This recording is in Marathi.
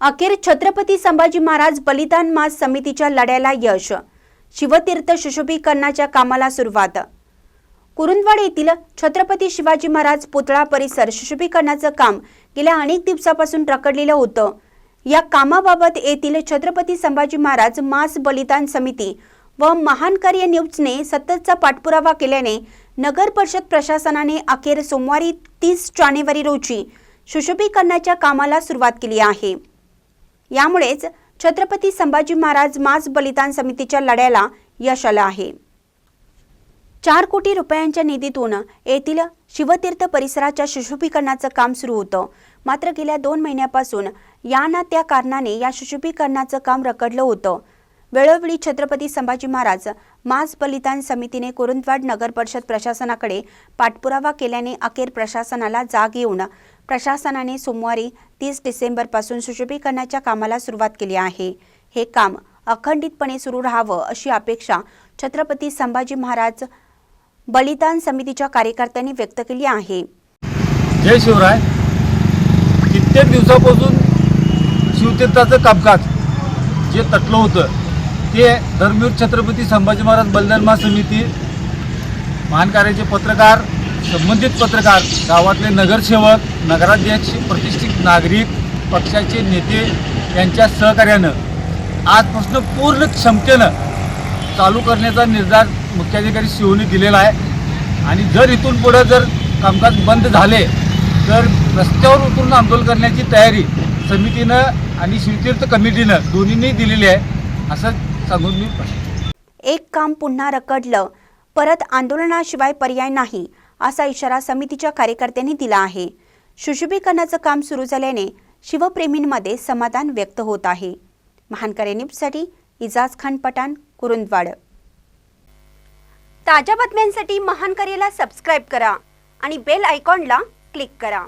अखेर छत्रपती संभाजी महाराज बलिदान मास समितीच्या लढ्याला यश। शिवतीर्थ सुशोभीकरणाच्या कामाला सुरुवात। कुरुंदवाड येथील छत्रपती शिवाजी महाराज पुतळा परिसर सुशोभीकरणाचं काम गेल्या अनेक दिवसांपासून रखडलेलं होतं। या कामाबाबत येथील छत्रपती संभाजी महाराज मास बलिदान समिती व महान कार्य न्यूजने सततचा पाठपुरावा केल्याने नगर परिषद प्रशासनाने अखेर सोमवारी 30 जानेवारी रोजी सुशोभीकरणाच्या कामाला सुरुवात केली आहे। यामुळेच छत्रपती संभाजी महाराज मास बलिदान समितीच्या लढ्याला यश आलं आहे। 4 कोटी रुपयांच्या निधीतून येथील शिवतीर्थ परिसराच्या सुशोभीकरणाचं काम सुरू होतं। मात्र गेल्या 2 महिन्यापासून या ना त्या कारणाने या सुशोभीकरणाचं काम रखडलं होतं। वेळोवेळी छत्रपती संभाजी महाराज मास बलिदान समितीने कुरुंदवाड नगर परिषद प्रशासनाकडे पाठपुरावा केल्याने अखेर प्रशासनाला जाग येऊन प्रशासनाने सोमवारी 30 डिसेंबर पासून सुशोभीकरणाच्या कामाला सुरुवात केली आहे। हे काम अखंडितपणे सुरू राहावं अशी अपेक्षा छत्रपती संभाजी महाराज बलिदान समितीच्या कार्यकर्त्यांनी व्यक्त केली आहे। जय शिवराय। कित्येक दिवसापासून शिवतीर्थाचं कामकाज जे तटलं होतं ते धर्मवीर छत्रपती संभाजी महाराज बलिदान मास समिती, महान कार्याचे पत्रकार, संबंधित पत्रकार, गावातले नगरसेवक, नगराध्यक्ष, प्रतिष्ठित नागरिक, पक्षाचे नेते यांच्या सहकार्यानं आजपासून पूर्ण क्षमतेनं चालू करण्याचा निर्धार मुख्याधिकारी शिवनी दिलेला आहे। आणि जर इथून पुढे जर कामकाज बंद झाले तर रस्त्यावर उतरून आंदोलन करण्याची तयारी समितीनं आणि शिवतीर्थ कमिटीनं दोन्हींनी दिलेली आहे असं सांगून मी एक काम पुन्हा रखडलं परत आंदोलनाशिवाय पर्याय नाही असा इशारा समितीच्या कार्यकर्त्यांनी दिला आहे। सुशोभीकरणाचं काम सुरू झाल्याने शिवप्रेमींमध्ये समाधान व्यक्त होत आहे। महान कार्य न्यूजसाठी इजाज खान पठाण, कुरुंदवाड। ताज्या बातम्यांसाठी महान कार्यला सबस्क्राइब करा आणि बेल आयकॉनला क्लिक करा।